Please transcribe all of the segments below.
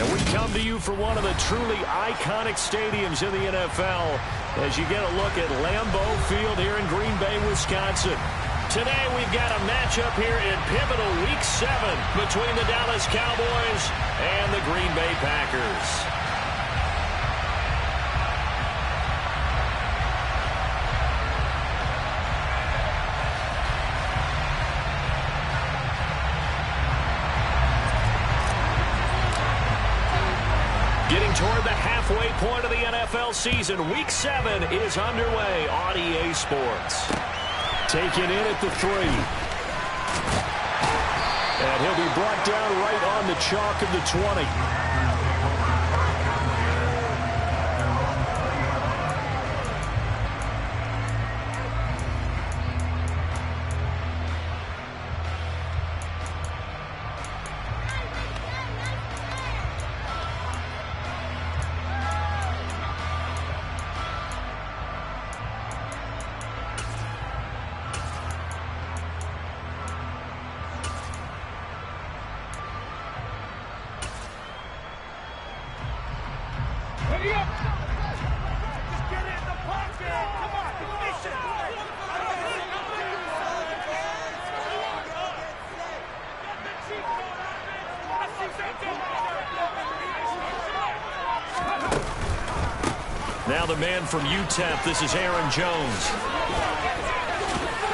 And we come to you from one of the truly iconic stadiums in the NFL as you get a look at Lambeau Field here in Green Bay, Wisconsin. Today we've got a matchup here in pivotal Week 7 between the Dallas Cowboys and the Green Bay Packers. Getting toward the halfway point of the NFL season, Week 7 is underway on EA Sports. Taken in at the 3. And he'll be brought down right on the chalk of the 20. Now the man from UTEP, this is Aaron Jones.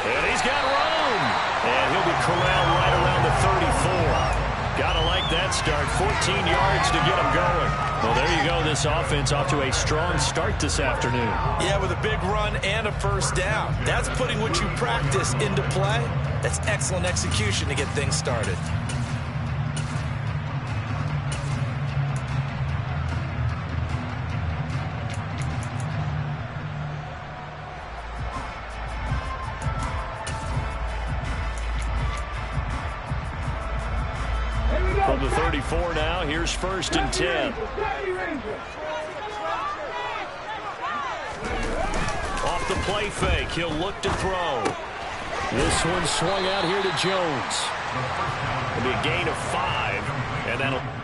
And he's got room. And he'll be corralled right around the 34. Gotta like that start. 14 yards to get him going. Well, there you go. This offense off to a strong start this afternoon. Yeah, with a big run and a first down. That's putting what you practice into play. That's excellent execution to get things started. From the 34 now, here's 1st and 10. Off the play fake, he'll look to throw. This one swung out here to Jones. It'll be a gain of 5, and that'll...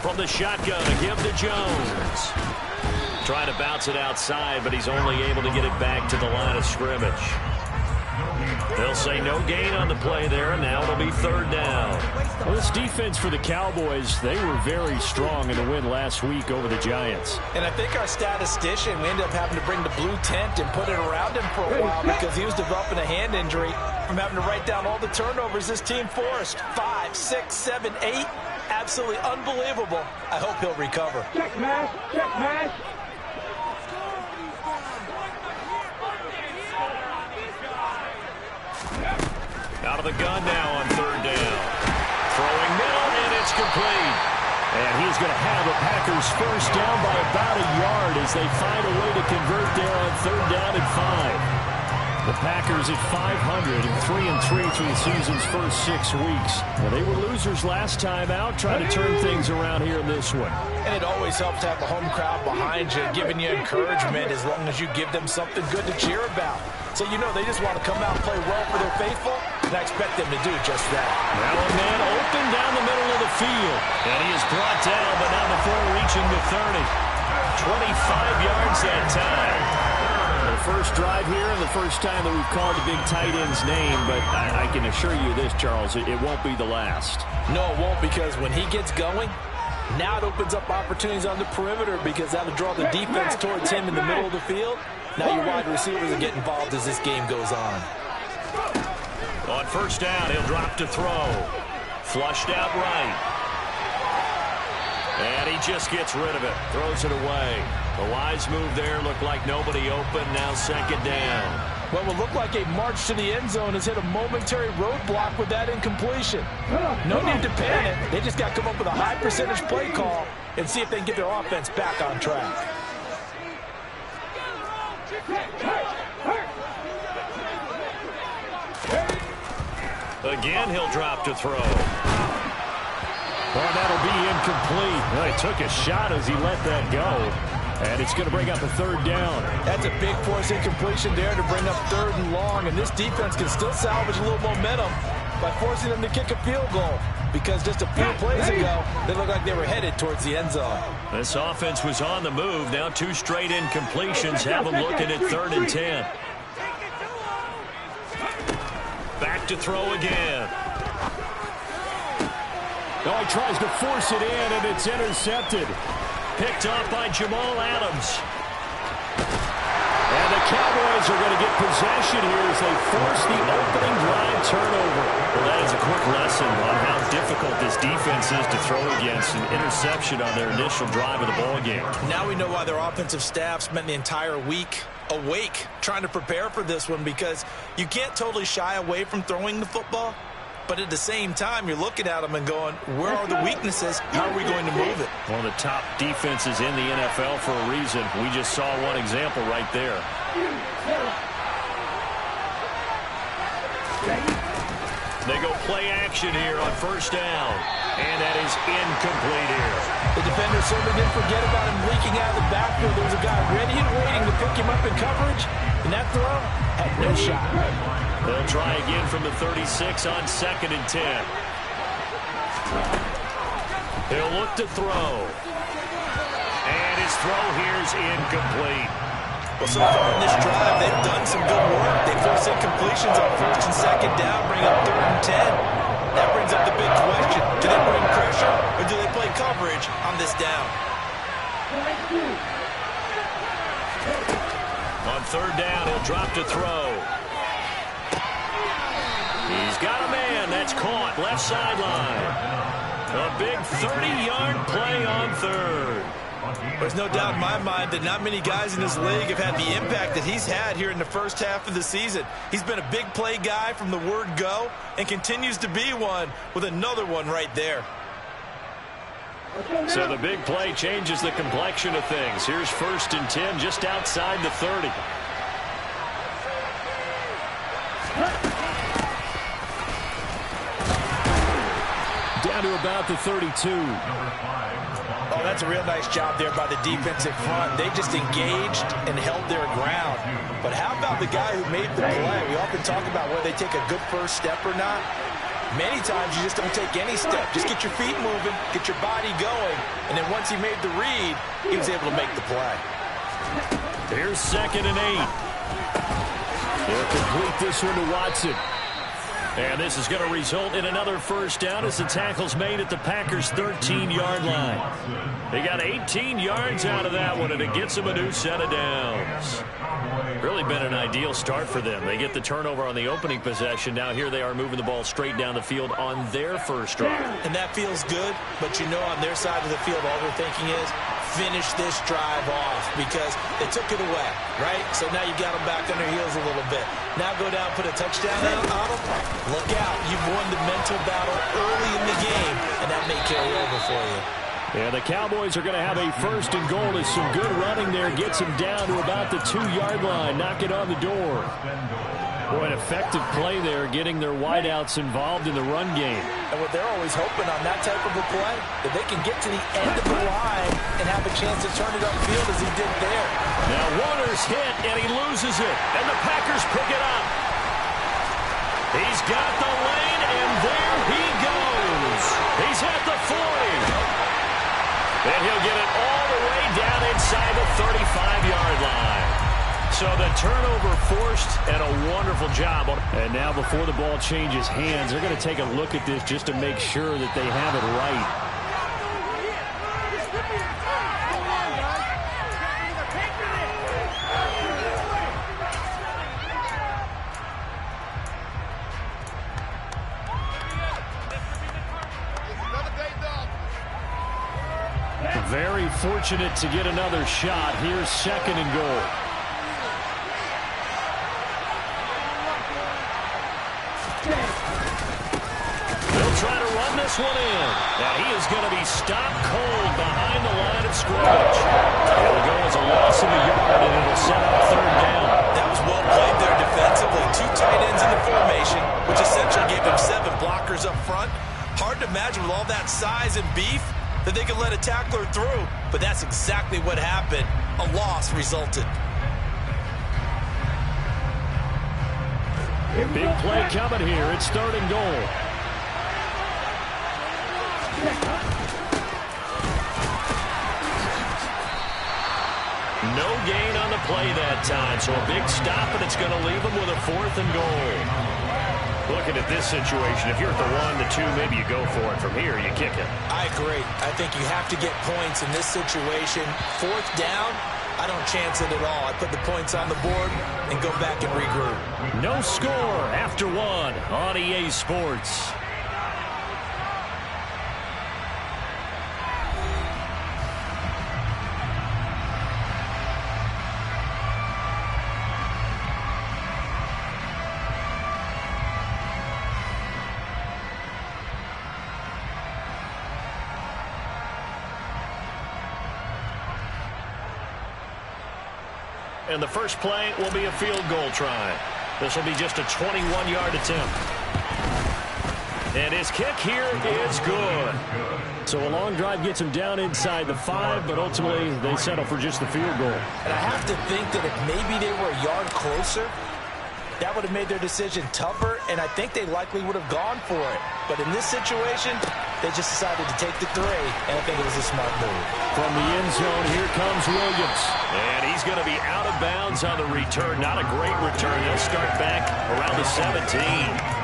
From the shotgun, a give to Jones. Trying to bounce it outside, but he's only able to get it back to the line of scrimmage. They'll say no gain on the play there, and now it'll be 3rd down. Well, this defense for the Cowboys, they were very strong in the win last week over the Giants. And I think our statistician, we ended up having to bring the blue tent and put it around him for a while because he was developing a hand injury from having to write down all the turnovers this team forced. 5, 6, 7, 8. Absolutely unbelievable. I hope he'll recover. Check mash, check mash. Out of the gun now on 3rd down. Throwing middle, and it's complete. And he's going to have the Packers first down by about a yard as they find a way to convert there on 3rd down and 5. The Packers at 500 and 3-3 through the season's first 6 weeks. Well, they were losers last time out, trying to turn things around here in this one. And it always helps to have the home crowd behind you, giving you encouragement as long as you give them something good to cheer about. So you know they just want to come out and play well for their faithful, and I expect them to do just that. Now a man open down the middle of the field. And he is brought down, but not before reaching the 30. 25 yards that time. first drive here and the first time that we've called a big tight end's name, but I can assure you this, Charles, it won't be the last. No, it won't, because when he gets going, now it opens up opportunities on the perimeter because that'll draw the defense towards him in the middle of the field. Now your wide receivers will get involved as this game goes on. On first down, he'll drop to throw. Flushed out right. And he just gets rid of it. Throws it away. A wise move there. Looked like nobody open. Now second down. What will look like a march to the end zone has hit a momentary roadblock with that incompletion. No need to panic. They just got to come up with a high percentage play call and see if they can get their offense back on track. Again, he'll drop to throw. Well, that'll be incomplete. Well, he took a shot as he let that go. And it's going to bring up a third down. That's a big force incompletion there to bring up third and long. And this defense can still salvage a little momentum by forcing them to kick a field goal. Because just a few plays ago, they looked like they were headed towards the end zone. This offense was on the move. Now 2 straight incompletions have them looking at 3rd and 10. Back to throw again. Oh, he tries to force it in, and it's intercepted. Picked off by Jamal Adams. And the Cowboys are going to get possession here as they force the opening drive turnover. Well, that is a quick lesson on how difficult this defense is to throw against. An interception on their initial drive of the ballgame. Now we know why their offensive staff spent the entire week awake trying to prepare for this one, because you can't totally shy away from throwing the football. But at the same time, you're looking at them and going, where are the weaknesses? How are we going to move it? One of the top defenses in the NFL for a reason. We just saw one example right there. They go play action here on first down. And that is incomplete here. The defender certainly didn't forget about him leaking out of the backfield. There was a guy ready and waiting to pick him up in coverage. And that throw had no shot. They'll try again from the 36 on 2nd and 10. He'll look to throw. And his throw here is incomplete. Well, so far in this drive, they've done some good work. They force incompletions on 1st and 2nd down, bring up 3rd and 10. That brings up the big question. Do they bring pressure or do they play coverage on this down? On 3rd down, he'll drop to throw. He's got a man. That's caught. Left sideline. A big 30-yard play on 3rd. There's no doubt in my mind that not many guys in this league have had the impact that he's had here in the first half of the season. He's been a big play guy from the word go and continues to be one with another one right there. So the big play changes the complexion of things. Here's 1st and 10 just outside the 30. Down to about the 32. Oh, that's a real nice job there by the defensive front. They just engaged and held their ground. But how about the guy who made the play? We often talk about whether they take a good first step or not. Many times you just don't take any step. Just get your feet moving, get your body going, and then once he made the read, he was able to make the play. Here's 2nd and 8. They'll complete this one to Watson. And this is going to result in another first down as the tackle's made at the Packers' 13-yard line. They got 18 yards out of that one, and it gets them a new set of downs. Really been an ideal start for them. They get the turnover on the opening possession. Now here they are moving the ball straight down the field on their first drive. And that feels good, but you know on their side of the field all they're thinking is finish this drive off because they took it away, right? So now you got them back on their heels a little bit. Now go down, put a touchdown on them. Look out. You've won the mental battle early in the game, and that may carry over for you. Yeah, the Cowboys are going to have a 1st and goal as some good running there gets them down to about the 2-yard line. Knock it on the door. Boy, an effective play there, getting their wideouts involved in the run game. And what they're always hoping on that type of a play, that they can get to the end of the line and have a chance to turn it upfield as he did there. Now Warner's hit, and he loses it. And the Packers pick it up. He's got the lane, and there he goes. He's at the 40. And he'll get it all the way down inside the 35-yard line. So the turnover forced, and a wonderful job. And now before the ball changes hands, they're going to take a look at this just to make sure that they have it right. Very fortunate to get another shot. Here's 2nd and goal. They'll try to run this one in. Now he is going to be stopped cold behind the line of scrimmage. It'll go as a loss of a yard, and it'll set up 3rd down. That was well played there defensively. 2 tight ends in the formation, which essentially gave them 7 blockers up front. Hard to imagine with all that size and beef that they could let a tackler through, but that's exactly what happened. A loss resulted. Big play coming here. It's 3rd and goal. No gain on the play that time, so a big stop, and it's going to leave them with a 4th and goal. Looking at this situation, if you're at the 1, the 2, maybe you go for it. From here, you kick it. I agree. I think you have to get points in this situation. 4th down, I don't chance it at all. I put the points on the board and go back and regroup. No score after 1 on EA Sports. And the first play will be a field goal try. This will be just a 21-yard attempt. And his kick here is good. So a long drive gets him down inside the 5, but ultimately they settle for just the field goal. And I have to think that if maybe they were a yard closer, that would have made their decision tougher, and I think they likely would have gone for it. But in this situation, they just decided to take the 3, and I think it was a smart move. From the end zone, here comes Williams. And he's going to be out of bounds on the return. Not a great return. They'll start back around the 17.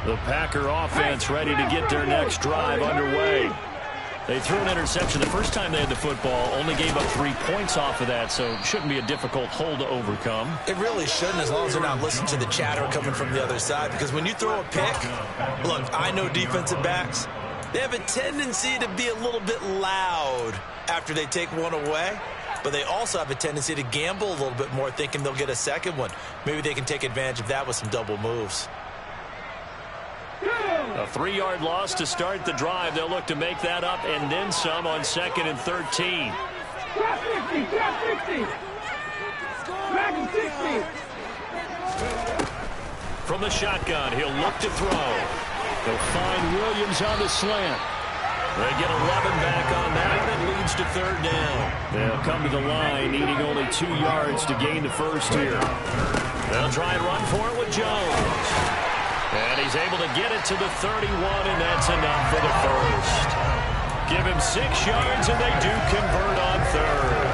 The Packer offense ready to get their next drive underway. They threw an interception the first time they had the football, only gave up 3 points off of that, so it shouldn't be a difficult hole to overcome. It really shouldn't, as long as they're not listening to the chatter coming from the other side, because when you throw a pick, look, I know defensive backs, they have a tendency to be a little bit loud after they take one away, but they also have a tendency to gamble a little bit more, thinking they'll get a second one. Maybe they can take advantage of that with some double moves. A 3-yard loss to start the drive. They'll look to make that up and then some on 2nd and 13. From the shotgun, he'll look to throw. They'll find Williams on the slant. They get 11 back on that, and it leads to 3rd down. They'll come to the line, needing only 2 yards to gain the first here. They'll try and run for it with Jones. And he's able to get it to the 31, and that's enough for the first. Give him 6 yards, and they do convert on 3rd.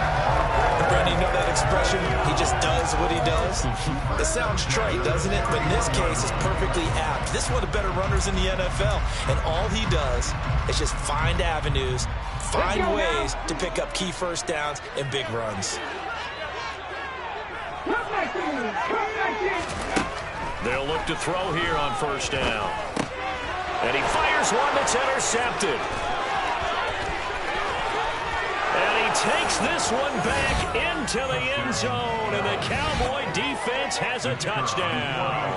Brandon, you know that expression? He just does what he does. It sounds trite, doesn't it? But in this case, it's perfectly apt. This is one of the better runners in the NFL, and all he does is just find avenues, find ways to pick up key first downs and big runs. They'll look to throw here on 1st down. And he fires one that's intercepted. And he takes this one back into the end zone, and the Cowboy defense has a touchdown.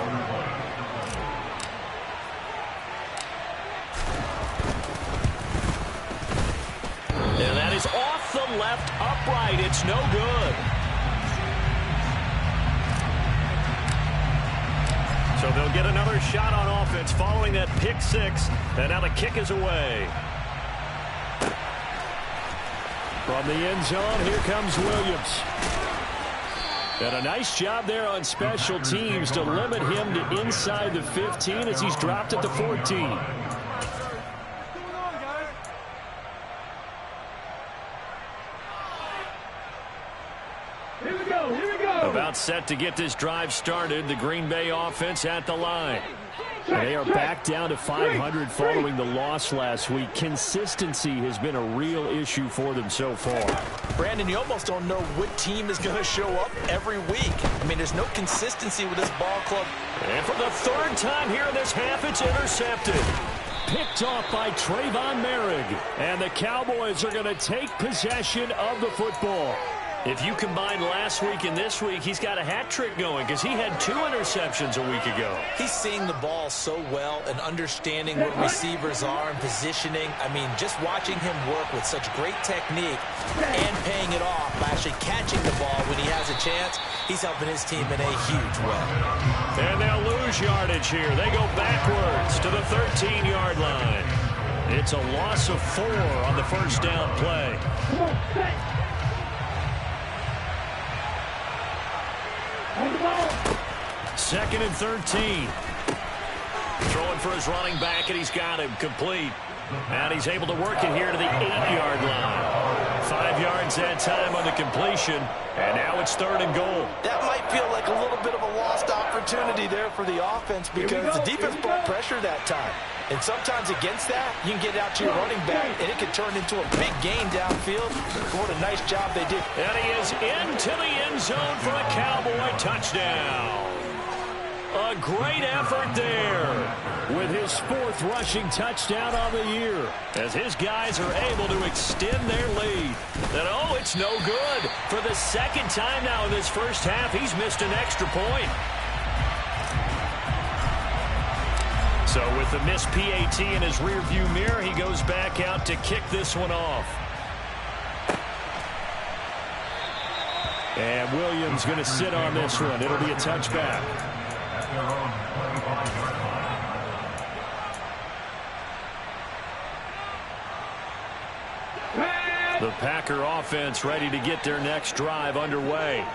And that is off the left upright. It's no good. So they'll get another shot on offense following that pick 6. And now the kick is away. From the end zone, here comes Williams. And a nice job there on special teams to limit him to inside the 15 as he's dropped at the 14. About set to get this drive started. The Green Bay offense at the line. And they are back down to 500 following the loss last week. Consistency has been a real issue for them so far. Brandon, you almost don't know what team is going to show up every week. I mean, there's no consistency with this ball club. And for the third time here in this half, it's intercepted. Picked off by Trayvon Merrick. And the Cowboys are going to take possession of the football. If you combine last week and this week, he's got a hat trick going because he had 2 interceptions a week ago. He's seeing the ball so well and understanding what receivers are and positioning. I mean, just watching him work with such great technique and paying it off by actually catching the ball when he has a chance, he's helping his team in a huge way. And they'll lose yardage here. They go backwards to the 13-yard line. It's a loss of 4 on the first down play. Second and 13. Throwing for his running back, and he's got him complete. And he's able to work it here to the 8-yard line. 5 yards that time on the completion, and now it's 3rd and goal. That might feel like a little bit of a lost opportunity there for the offense because the defense brought pressure that time. And sometimes against that, you can get out to your running back, and it can turn into a big gain downfield. What a nice job they did. And he is into the end zone for a Cowboy touchdown. A great effort there with his 4th rushing touchdown on the year as his guys are able to extend their lead. And, oh, it's no good. For the 2nd time now in this first half, he's missed an extra point. So with the missed PAT in his rearview mirror, he goes back out to kick this one off. And Williams going to sit on this one. It'll be a touchback. The Packer offense ready to get their next drive underway.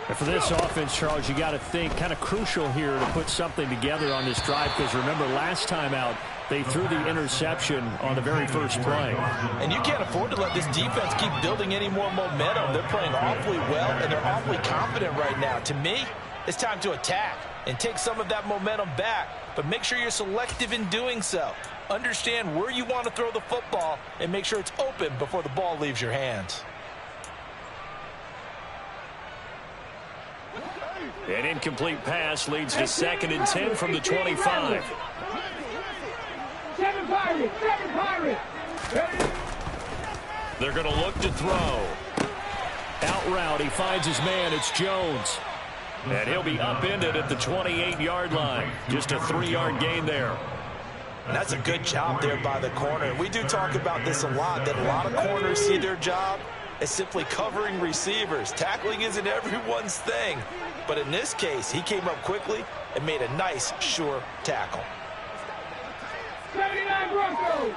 And for this offense, Charles, you got to think kind of crucial here to put something together on this drive because remember last time out they threw the interception on the very first play. And you can't afford to let this defense keep building any more momentum. They're playing awfully well and they're awfully confident right now. To me, it's time to attack and take some of that momentum back, but make sure you're selective in doing so. Understand where you want to throw the football and make sure it's open before the ball leaves your hands. An incomplete pass leads to 2nd and 10 from the 25. 7 Pirates! They're going to look to throw. Out route, he finds his man. It's Jones. And he'll be upended at the 28-yard line. Just a 3-yard gain there. And that's a good job there by the corner. We do talk about this a lot, that a lot of corners see their job as simply covering receivers. Tackling isn't everyone's thing. But in this case, he came up quickly and made a nice, sure tackle. 79 Broncos!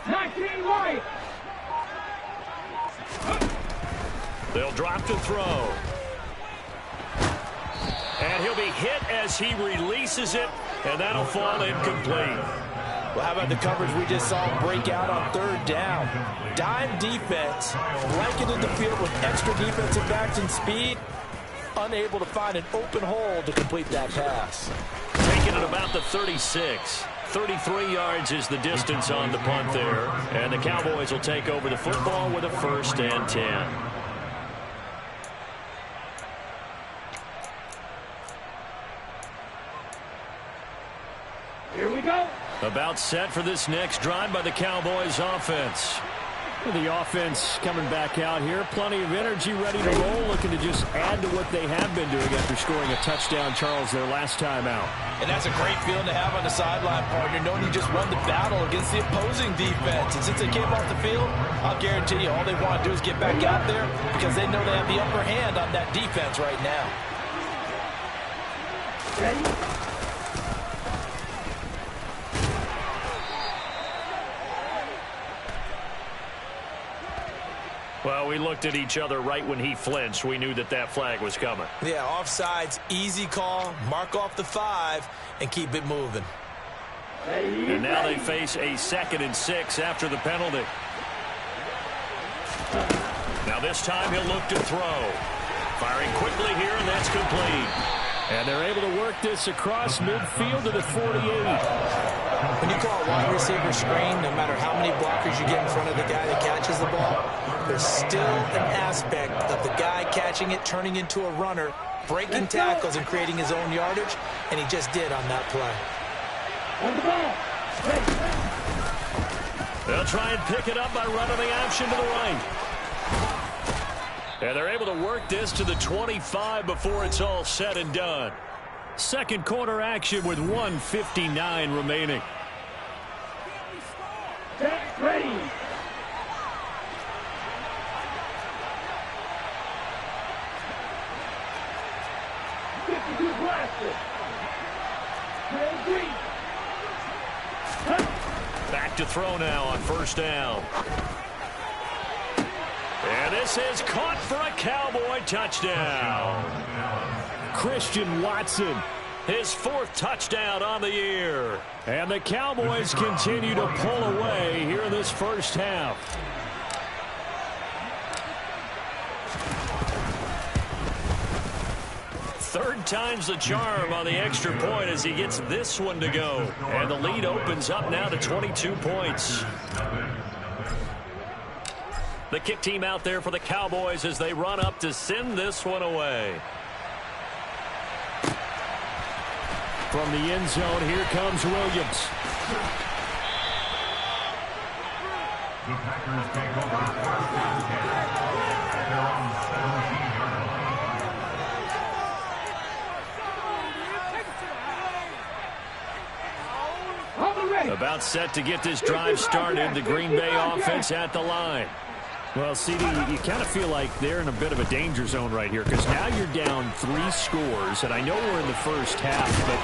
19 White! They'll drop to throw. And he'll be hit as he releases it, and that'll fall incomplete. Well, how about the coverage we just saw break out on 3rd down? Dime defense, blanketed the field with extra defensive backs and speed, unable to find an open hole to complete that pass. Taking it about the 36. 33 yards is the distance on the punt there, and the Cowboys will take over the football with a 1st and 10. Here we go. About set for this next drive by the Cowboys offense. The offense coming back out here. Plenty of energy, ready to roll, looking to just add to what they have been doing after scoring a touchdown, Charles, their last time out. And that's a great feeling to have on the sideline, partner, knowing you just won the battle against the opposing defense. And since they came off the field, I'll guarantee you all they want to do is get back out there because they know they have the upper hand on that defense right now. Ready? Well, we looked at each other right when he flinched. We knew that that flag was coming. Yeah, offsides, easy call. Mark off the 5 and keep it moving. And now they face a 2nd and 6 after the penalty. Now this time he'll look to throw. Firing quickly here, and that's complete. And they're able to work this across midfield to the 48. When you call a wide receiver screen, no matter how many blockers you get in front of the guy that catches the ball, there's still an aspect of the guy catching it, turning into a runner, breaking tackles and creating his own yardage, and he just did on that play. They'll try and pick it up by running the option to the right. And they're able to work this to the 25 before it's all said and done. Second quarter action with 1:59 remaining. Get ready. Back to throw now on first down. And this is caught for a Cowboy touchdown. Christian Watson, his 4th touchdown on the year. And the Cowboys continue to pull away here in this first half. Third time's the charm on the extra point as he gets this one to go. And the lead opens up now to 22 points. The kick team out there for the Cowboys as they run up to send this one away. From the end zone, here comes Williams. The Packers take over first and 10. They're on 17 yards. About set to get this drive started. The Green Bay offense at the line. Well, CD, you kind of feel like they're in a bit of a danger zone right here because now you're down 3 scores, and I know we're in the first half, but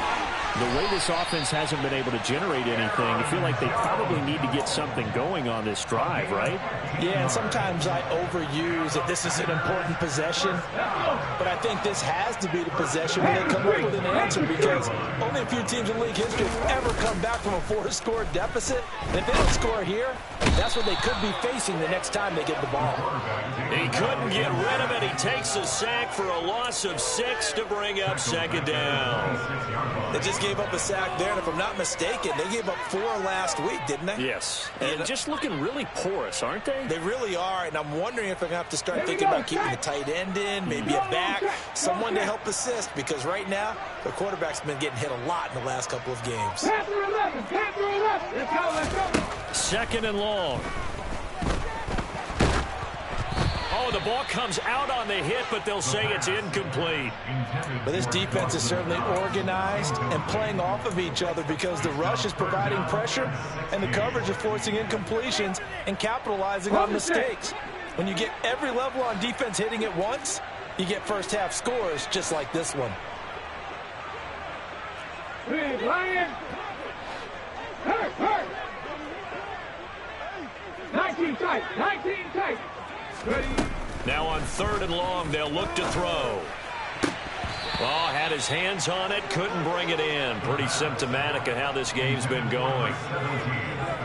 the way this offense hasn't been able to generate anything, I feel like they probably need to get something going on this drive, right? Yeah, and sometimes I overuse that this is an important possession, but I think this has to be the possession where they come up with an answer because only a few teams in league history have ever come back from a 4-score deficit. And if they don't score here, that's what they could be facing the next time they get the ball. He couldn't get rid of it. He takes a sack for a loss of 6 to bring up second down. They just gave up a sack there, and if I'm not mistaken, they gave up 4 last week, didn't they? Yes, and just looking really porous, aren't they? They really are, and I'm wondering if they're going to have to start thinking about keeping the tight end in, maybe a back, someone to help assist, because right now, the quarterback's been getting hit a lot in the last couple of games. Panther 11, Panther 11. Let's go, let's go. Second and long. Oh, the ball comes out on the hit, but they'll say it's incomplete. But this defense is certainly organized and playing off of each other because the rush is providing pressure and the coverage is forcing incompletions and capitalizing on mistakes. When you get every level on defense hitting at once, you get first half scores just like this one. Big Lion. Hurt. 19 tight, 19 tight. Ready. Now on third and long, they'll look to throw. Oh, had his hands on it, couldn't bring it in. Pretty symptomatic of how this game's been going.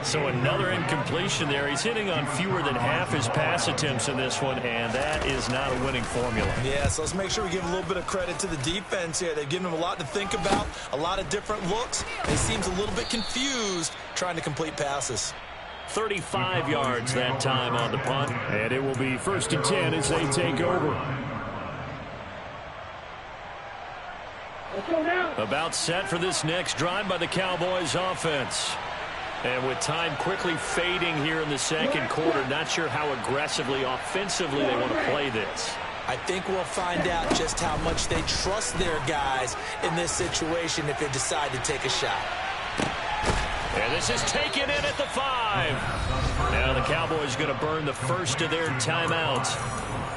So another incompletion there. He's hitting on fewer than half his pass attempts in this one, and that is not a winning formula. Yeah, so let's make sure we give a little bit of credit to the defense here. They've given him a lot to think about, a lot of different looks. He seems a little bit confused trying to complete passes. 35 yards that time on the punt, and it will be 1st and 10 as they take over. Let's go now. About set for this next drive by the Cowboys offense. And with time quickly fading here in the second quarter, not sure how aggressively, offensively they want to play this. I think we'll find out just how much they trust their guys in this situation if they decide to take a shot. And this is taken in at the 5. Now the Cowboys going to burn the first of their timeouts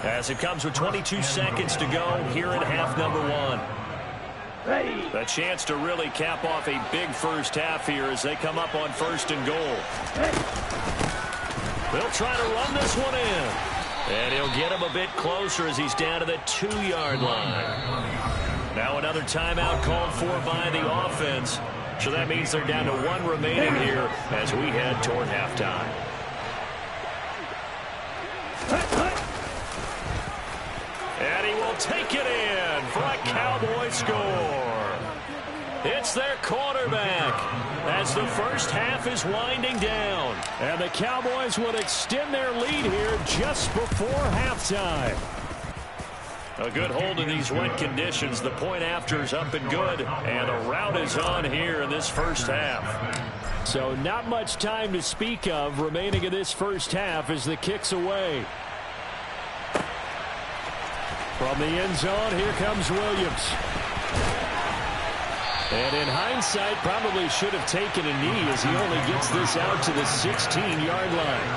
as it comes with 22 seconds to go here in half number 1. Ready. A chance to really cap off a big first half here as they come up on 1st and goal. They'll try to run this one in. And he'll get him a bit closer as he's down to the 2-yard line. Now another timeout called for by the offense. So that means they're down to 1 remaining here as we head toward halftime. And he will take it in for a Cowboy score. It's their quarterback as the first half is winding down. And the Cowboys will extend their lead here just before halftime. A good hold in these wet conditions. The point after is up and good. And a rout is on here in this first half. So not much time to speak of remaining in this first half as the kick's away. From the end zone, here comes Williams. And in hindsight, probably should have taken a knee as he only gets this out to the 16-yard line.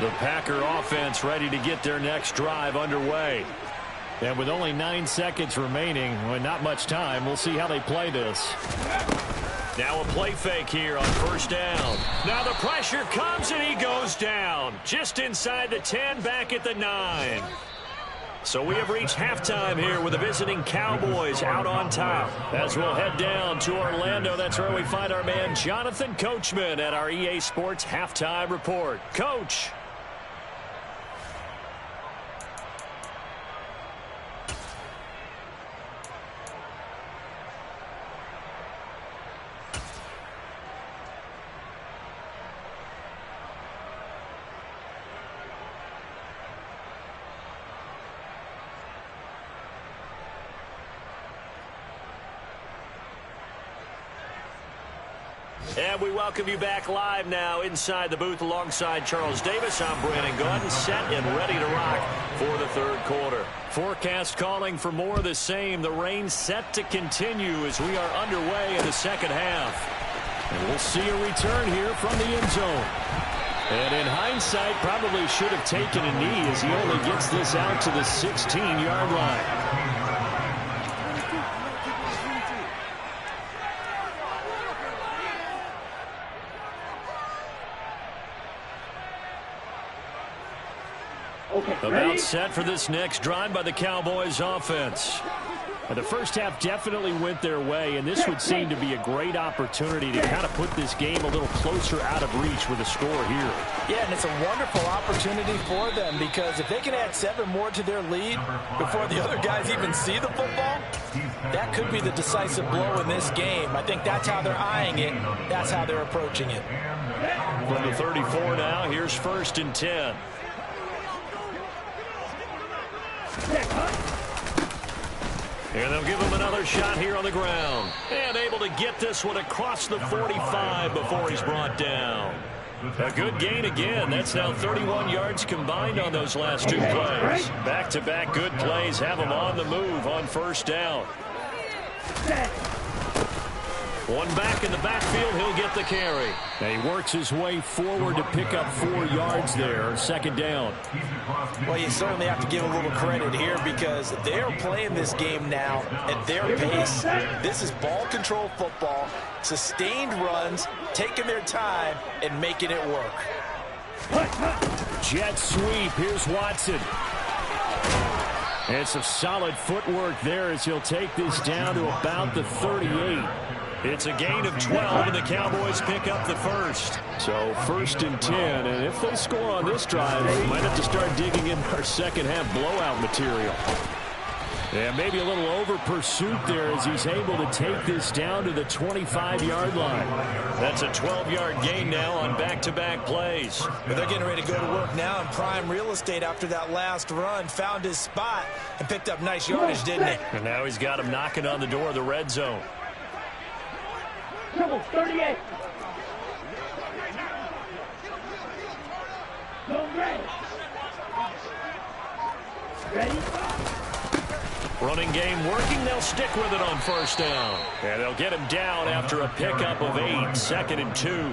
The Packer offense ready to get their next drive underway. And with only 9 seconds remaining, well, not much time, we'll see how they play this. Now a play fake here on first down. Now the pressure comes and he goes down. Just inside the 10, back at the 9. So we have reached halftime here with the visiting Cowboys out on top. As we'll head down to Orlando, that's where we find our man Jonathan Coachman at our EA Sports Halftime Report. Coach. And we welcome you back live now inside the booth alongside Charles Davis. I'm Brandon Gordon, set and ready to rock for the third quarter. Forecast calling for more of the same. The rain set to continue as we are underway in the second half. And we'll see a return here from the end zone. And in hindsight, probably should have taken a knee as he only gets this out to the 16-yard line. About set for this next drive by the Cowboys offense. And the first half definitely went their way, and this would seem to be a great opportunity to kind of put this game a little closer out of reach with a score here. Yeah, and it's a wonderful opportunity for them because if they can add 7 more to their lead before the other guys even see the football, that could be the decisive blow in this game. I think that's how they're eyeing it. That's how they're approaching it. From the 34 now, here's 1st and 10. And they'll give him another shot here on the ground. And able to get this one across the 45 before he's brought down. A good gain again. That's now 31 yards combined on those last 2 plays. Back-to-back good plays have him on the move on first down. One back in the backfield, he'll get the carry. And he works his way forward to pick up 4 yards there, 2nd down. Well, you certainly have to give a little credit here because they're playing this game now at their pace. This is ball control football, sustained runs, taking their time and making it work. Jet sweep, here's Watson. And some solid footwork there as he'll take this down to about the 38. It's a gain of 12, and the Cowboys pick up the first. So 1st and 10, and if they score on this drive, they might have to start digging in our second half blowout material. And maybe a little over pursuit there as he's able to take this down to the 25-yard line. That's a 12-yard gain now on back-to-back plays. But they're getting ready to go to work now in prime real estate after that last run. Found his spot and picked up nice yardage, didn't he? And now he's got him knocking on the door of the red zone. 38. Ready? Running game working. They'll stick with it on first down. And they'll get him down after a pickup of 8. 2nd and 2.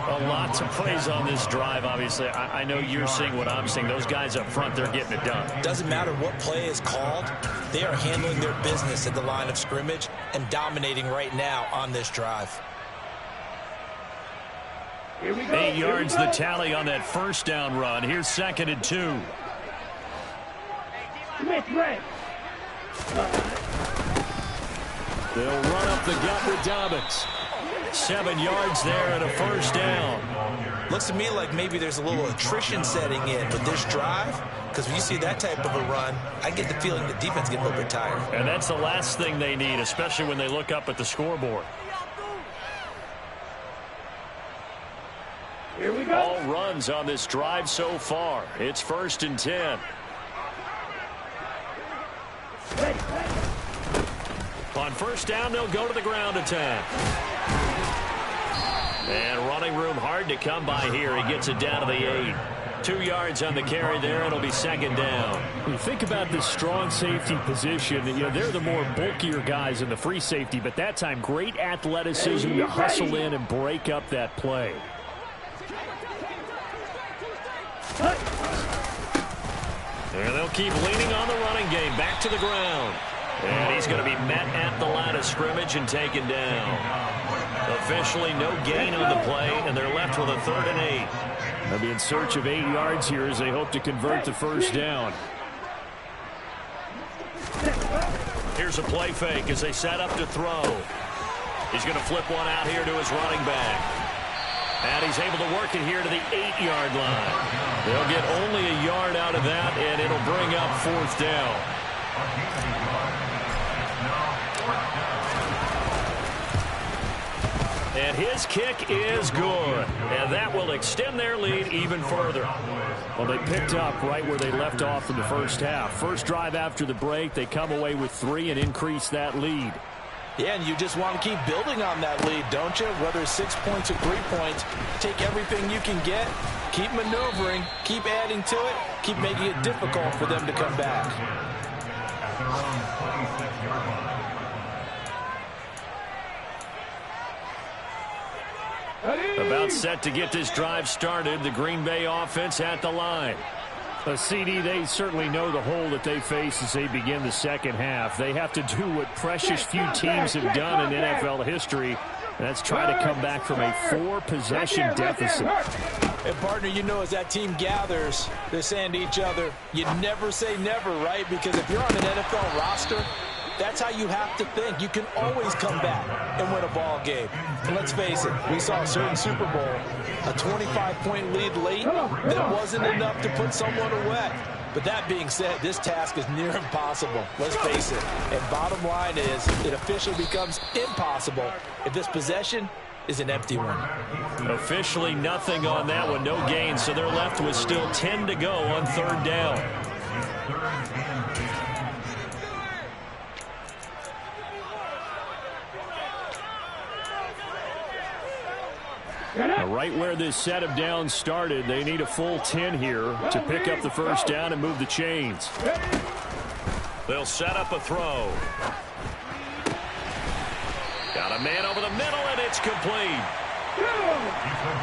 A lot to praise on this drive, obviously. I know you're seeing what I'm seeing. Those guys up front, they're getting it done. Doesn't matter what play is called. They are handling their business at the line of scrimmage and dominating right now on this drive. 8 yards the tally on that first down run. Here's 2nd and 2. They'll run up the gut with Dobbins. 7 yards there and a first down. Looks to me like maybe there's a little attrition setting in with this drive, because when you see that type of a run, I get the feeling the defense gets a little bit tired. And that's the last thing they need, especially when they look up at the scoreboard. Here we go. All runs on this drive so far. It's 1st and 10. On first down, they'll go to the ground attack. And running room hard to come by here. He gets it down to the 8. 2 yards on the carry there. It'll be 2nd down. You think about this strong safety position. You know, they're the more bulkier guys in the free safety, but that time, great athleticism to hustle in and break up that play. And they'll keep leaning on the running game. Back to the ground. And he's going to be met at the line of scrimmage and taken down. Officially no gain on the play, and they're left with a 3rd and 8. They'll be in search of 8 yards here as they hope to convert the first down. Here's a play fake as they set up to throw. He's going to flip one out here to his running back. And he's able to work it here to the 8-yard line. They'll get only a yard out of that, and it'll bring up 4th down. And his kick is good. And that will extend their lead even further. Well, they picked up right where they left off in the first half. First drive after the break, they come away with 3 and increase that lead. Yeah, and you just want to keep building on that lead, don't you? Whether it's 6 points or 3 points, take everything you can get, keep maneuvering, keep adding to it, keep making it difficult for them to come back. At their own 26-yard line. About set to get this drive started. The Green Bay offense at the line. CD, they certainly know the hole that they face as they begin the second half. They have to do what precious few teams have done in NFL history. That's try to come back from a 4-possession deficit. And, partner, you know as that team gathers, they're saying to each other, you never say never, right? Because if you're on an NFL roster, that's how you have to think. You can always come back and win a ball game. And let's face it, we saw a certain Super Bowl, a 25-point lead late that wasn't enough to put someone away. But that being said, this task is near impossible. Let's face it. And bottom line is, it officially becomes impossible if this possession is an empty one. Officially nothing on that one, no gain. So they're left with still 10 to go on 3rd down. Right where this set of downs started, they need a full 10 here to pick up the first down and move the chains. They'll set up a throw. Got a man over the middle, and it's complete.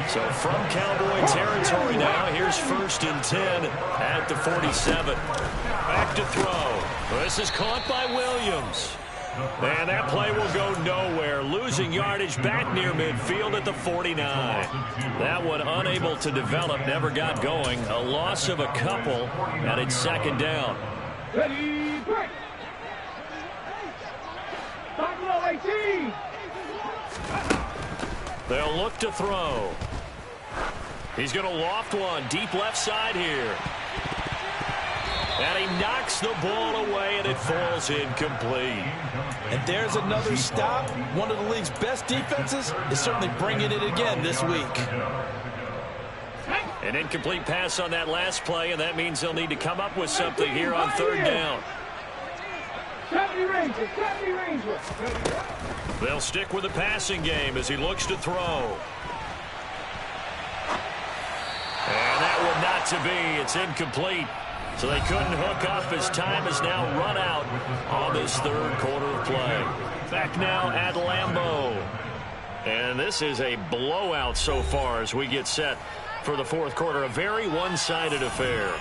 So from Cowboy territory now, here's 1st and 10 at the 47. Back to throw. This is caught by Williams. And that play will go nowhere. Losing yardage back near midfield at the 49. That one unable to develop, never got going. A loss of a couple, and it's 2nd down. Ready, break. Stop low, 18. They'll look to throw. He's going to loft one deep left side here. And he knocks the ball away, and it falls incomplete. And there's another stop. One of the league's best defenses is certainly bringing it again this week. An incomplete pass on that last play, and that means they'll need to come up with something here on 3rd down. They'll stick with the passing game as he looks to throw. And that one not to be. It's incomplete. So they couldn't hook up as time has now run out on this 3rd quarter of play. Back now at Lambeau. And this is a blowout so far as we get set for the 4th quarter. A very one-sided affair.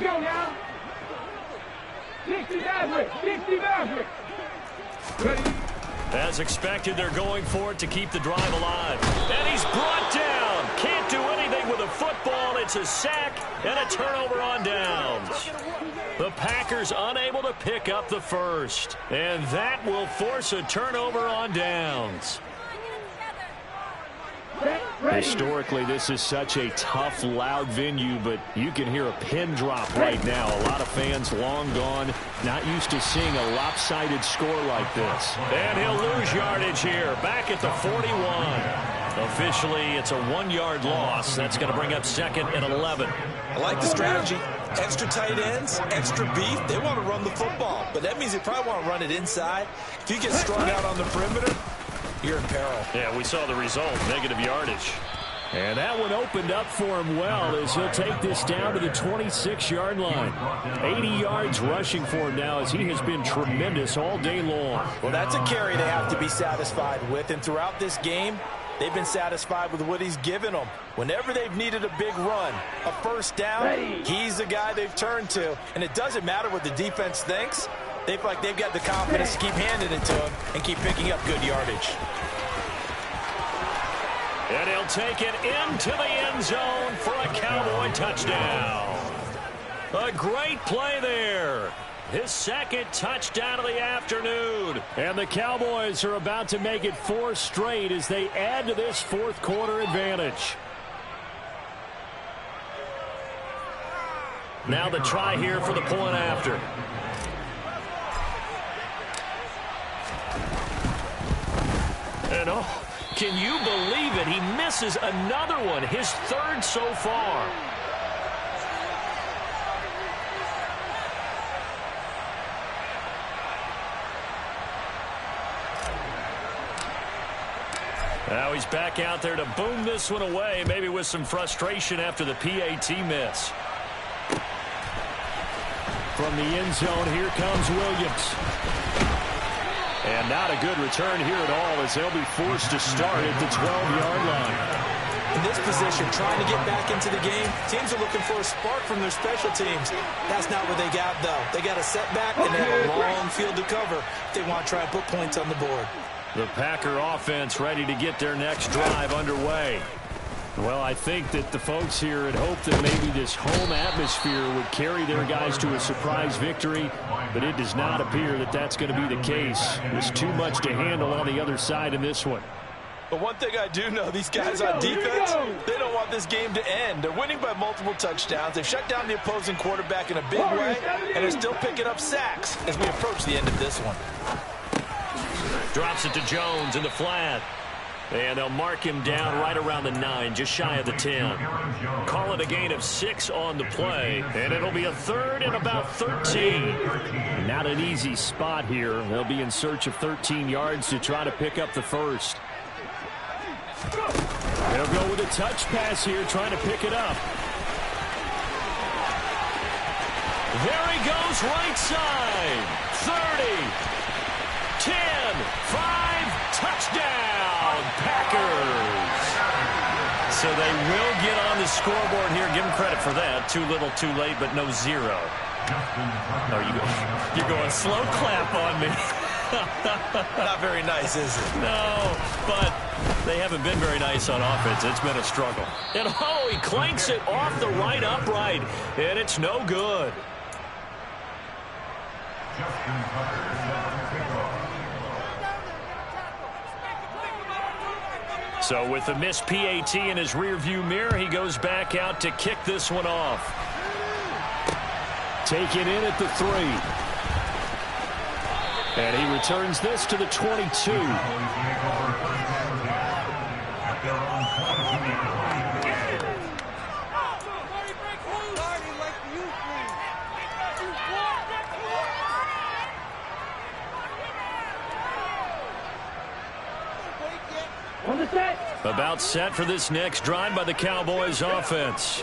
Let's go now. 60 Maverick. 60 Maverick. Ready. As expected, they're going for it to keep the drive alive. And he's brought down. Can't do anything with a football. It's a sack and a turnover on downs. The Packers unable to pick up the first. And that will force a turnover on downs. Historically, this is such a tough, loud venue, but you can hear a pin drop right now. A lot of fans long gone, not used to seeing a lopsided score like this. And he'll lose yardage here, back at the 41. Officially, it's a 1-yard loss. That's going to bring up 2nd and 11. I like the strategy. Extra tight ends, extra beef. They want to run the football, but that means they probably want to run it inside. If you get strung out on the perimeter, you're in peril. Yeah, we saw the result, negative yardage. And that one opened up for him well as he'll take this down to the 26-yard line. 80 yards rushing for him now as he has been tremendous all day long. Well, that's a carry they have to be satisfied with. And throughout this game, they've been satisfied with what he's given them. Whenever they've needed a big run, a first down, he's the guy they've turned to. And it doesn't matter what the defense thinks. They feel like they've got the confidence to keep handing it to him and keep picking up good yardage. And he'll take it into the end zone for a Cowboy touchdown. A great play there. His 2nd touchdown of the afternoon. And the Cowboys are about to make it 4 straight as they add to this 4th quarter advantage. Now the try here for the point after. And oh, can you believe it? He misses another one, his 3rd so far. Now he's back out there to boom this one away, maybe with some frustration after the PAT miss. From the end zone, here comes Williams. And not a good return here at all as they'll be forced to start at the 12-yard line. In this position, trying to get back into the game, teams are looking for a spark from their special teams. That's not what they got, though. They got a setback, and they have a long field to cover if they want to try and put points on the board. The Packer offense ready to get their next drive underway. Well, I think that the folks here had hoped that maybe this home atmosphere would carry their guys to a surprise victory, but it does not appear that that's going to be the case. There's too much to handle on the other side in this one. But one thing I do know, these guys on defense, they don't want this game to end. They're winning by multiple touchdowns. They've shut down the opposing quarterback in a big way, and they're still picking up sacks as we approach the end of this one. Drops it to Jones in the flat. And they'll mark him down right around the 9, just shy of the 10. Call it a gain of 6 on the play, and it'll be a 3rd and about 13. Not an easy spot here. They'll be in search of 13 yards to try to pick up the first. They'll go with a touch pass here, trying to pick it up. There he goes, right side. 30, 10, 5, touchdown. Packers. So they will get on the scoreboard here. Give them credit for that. Too little, too late, but no 0. Oh, you're going slow clap on me. Not very nice, is it? No, but they haven't been very nice on offense. It's been a struggle. And oh, he clanks it off the right upright, and it's no good. So with the missed PAT in his rearview mirror, he goes back out to kick this one off. Taken in at the 3. And he returns this to the 22. On the set. About set for this next drive by the Cowboys offense.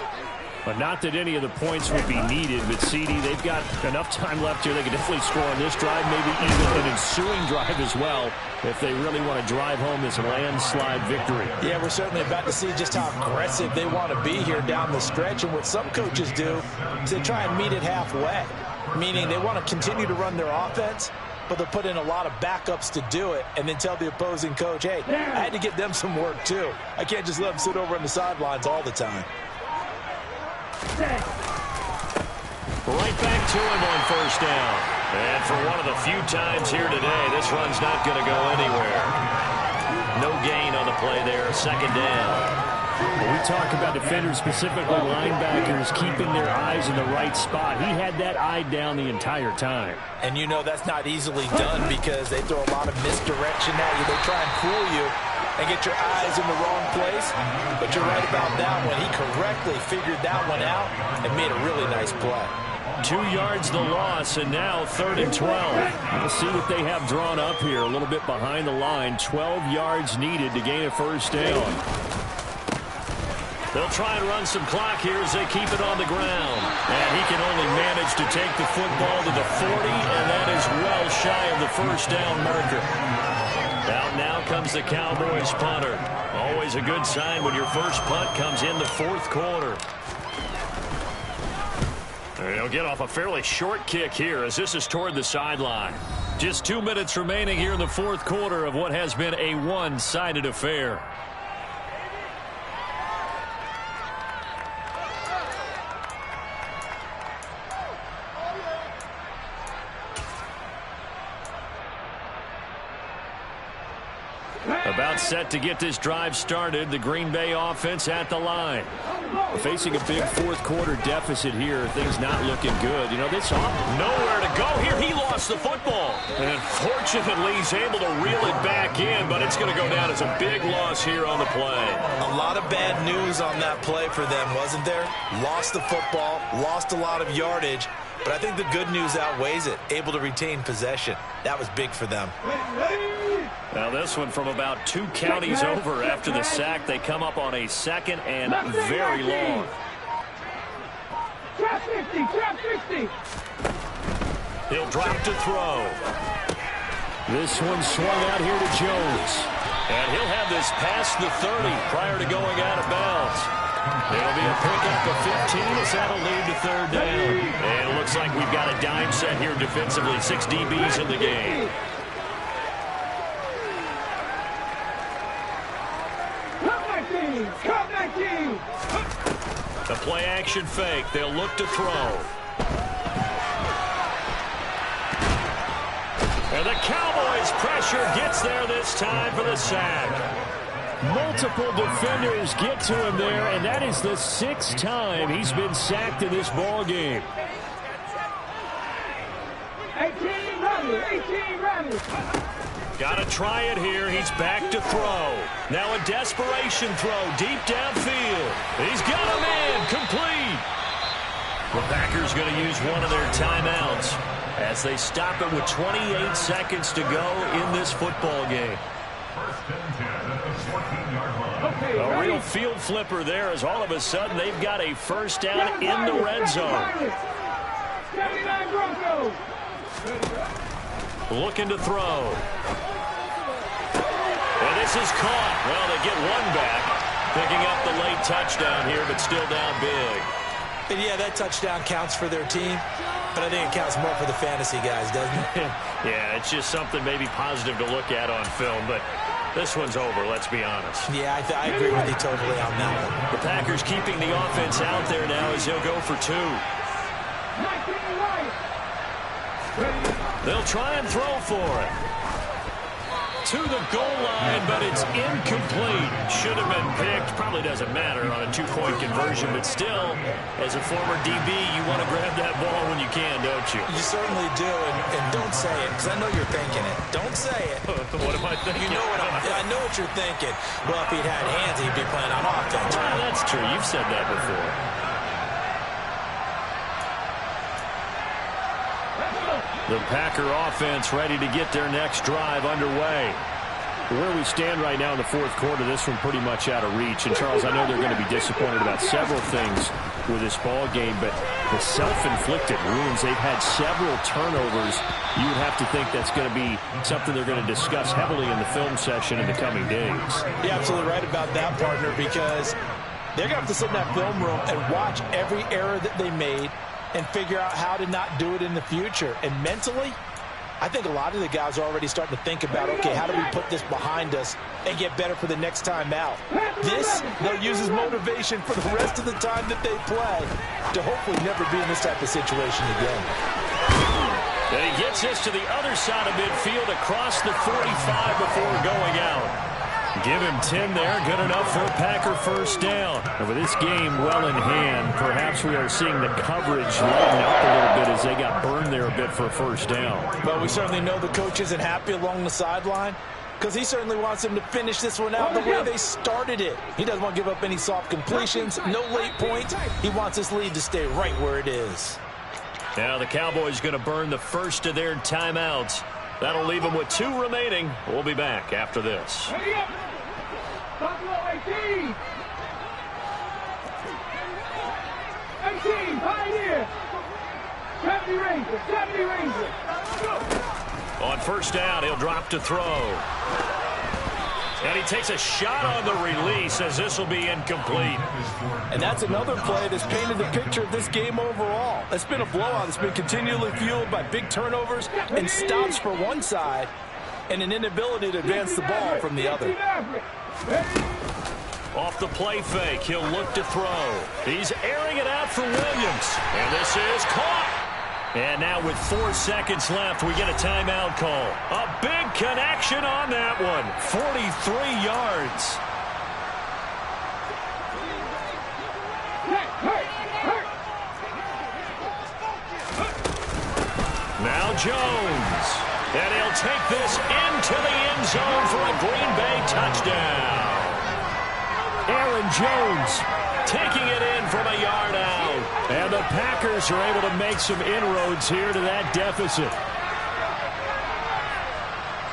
But not that any of the points would be needed, but CD, they've got enough time left here. They can definitely score on this drive, maybe even an ensuing drive as well, if they really want to drive home this landslide victory. Yeah, we're certainly about to see just how aggressive they want to be here down the stretch. And what some coaches do is they try and meet it halfway, meaning they want to continue to run their offense, but they'll put in a lot of backups to do it and then tell the opposing coach, hey, I had to get them some work too. I can't just let them sit over on the sidelines all the time. Right back to him on first down. And for one of the few times here today, this run's not going to go anywhere. No gain on the play there, second down. When we talk about defenders, specifically linebackers, keeping their eyes in the right spot. He had that eye down the entire time. And you know that's not easily done because they throw a lot of misdirection at you. They try and fool you and get your eyes in the wrong place. But you're right about that one. He correctly figured that one out and made a really nice play. 2 yards the loss, and now 3rd and 12. We'll see what they have drawn up here. A little bit behind the line. 12 yards needed to gain a first down. They'll try and run some clock here as they keep it on the ground. And he can only manage to take the football to the 40, and that is well shy of the first down marker. Out now comes the Cowboys punter. Always a good sign when your first punt comes in the 4th quarter. They'll get off a fairly short kick here as this is toward the sideline. Just 2 minutes remaining here in the 4th quarter of what has been a one-sided affair. About set to get this drive started. The Green Bay offense at the line. Facing a big 4th quarter deficit here. Things not looking good. You know, this nowhere to go here. He lost the football. And fortunately, he's able to reel it back in, but it's going to go down as a big loss here on the play. A lot of bad news on that play for them, wasn't there? Lost the football, lost a lot of yardage, but I think the good news outweighs it. Able to retain possession. That was big for them. Now this one from about 2 counties over after the sack. They come up on a 2nd and very long. Trap 50, trap 50. He'll drop to throw. This one swung out here to Jones. And he'll have this past the 30 prior to going out of bounds. It'll be a pickup of 15 as that'll lead to 3rd down. And it looks like we've got a dime set here defensively. 6 DBs in the game. The play action fake. They'll look to throw. And the Cowboys pressure gets there this time for the sack. Multiple defenders get to him there, and that is the 6th time he's been sacked in this ball game. 18 runners, 18 runners. Got to try it here. He's back to throw. Now a desperation throw deep downfield. He's got him in. Complete. The Packers going to use one of their timeouts as they stop it with 28 seconds to go in this football game. A real field flipper there as all of a sudden they've got a first down in the red zone. Looking to throw. And this is caught. Well, they get one back. Picking up the late touchdown here, but still down big. And yeah, that touchdown counts for their team, but I think it counts more for the fantasy guys, doesn't it? Yeah, it's just something maybe positive to look at on film, but this one's over, let's be honest. Yeah, I agree with you totally on that one. The Packers keeping the offense out there now as they'll go for 2. They'll try and throw for it. To the goal line, but it's incomplete. Should have been picked. Probably doesn't matter on a 2-point conversion, but still, as a former DB, you want to grab that ball when you can, don't you? You certainly do, and don't say it, because I know you're thinking it. Don't say it. What am I thinking? You know I know what you're thinking. Well, if he'd had hands, he'd be playing on offense. Well, that's true. You've said that before. The Packer offense ready to get their next drive underway. Where we stand right now in the 4th quarter, this one pretty much out of reach. And, Charles, I know they're going to be disappointed about several things. with this ball game, but the self-inflicted wounds, they've had several turnovers. You would have to think that's going to be something they're going to discuss heavily in the film session in the coming days. You're absolutely right about that, partner, because they're going to have to sit in that film room and watch every error that they made and figure out how to not do it in the future. And mentally, I think a lot of the guys are already starting to think about, okay, how do we put this behind us and get better for the next time out? This, they'll use as motivation for the rest of the time that they play to hopefully never be in this type of situation again. And he gets us to the other side of midfield across the 45 before going out. Give him 10 there, good enough for a Packer first down. And with this game well in hand, perhaps we are seeing the coverage lighten up a little bit as they got burned there a bit for a first down. But we certainly know the coach isn't happy along the sideline because he certainly wants them to finish this one out the way they started it. He doesn't want to give up any soft completions, no late points. He wants this lead to stay right where it is. Now the Cowboys going to burn the first of their timeouts. That'll leave them with 2 remaining. We'll be back after this. Ready up. Buffalo 18. 18, Pioneer. 70 Rangers, 70 Rangers. On first down, he'll drop to throw. And he takes a shot on the release as this will be incomplete. And that's another play that's painted the picture of this game overall. It's been a blowout. It's been continually fueled by big turnovers and stops for one side and an inability to advance the ball from the other. Off the play fake, he'll look to throw. He's airing it out for Williams. And this is caught. And now with 4 seconds left, we get a timeout call. A big connection on that one. 43 yards. Now Jones. And he'll take this into the end zone for a Green Bay touchdown. Aaron Jones taking it in from a yard out. And the Packers are able to make some inroads here to that deficit.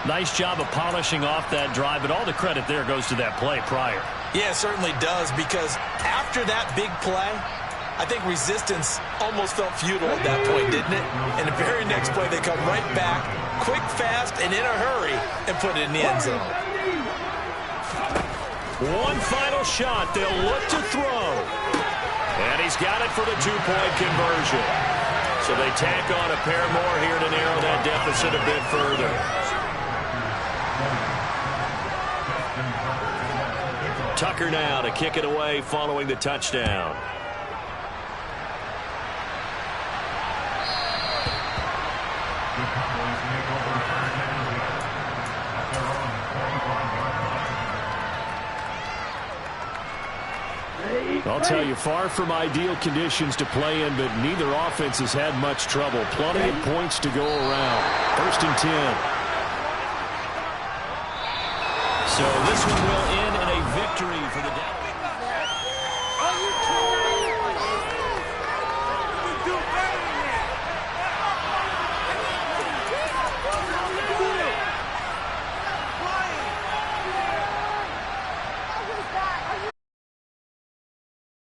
Nice job of polishing off that drive, but all the credit there goes to that play prior. Yeah, it certainly does, because after that big play, I think resistance almost felt futile at that point, didn't it? And the very next play, they come right back, quick, fast, and in a hurry, and put it in the end zone. One final shot. They'll look to throw. And he's got it for the 2-point conversion. So they tack on a pair more here to narrow that deficit a bit further. Tucker now to kick it away following the touchdown. I'll tell you, far from ideal conditions to play in, but neither offense has had much trouble. Plenty of points to go around. 1st and 10. So this one will end in a victory for the Dallas.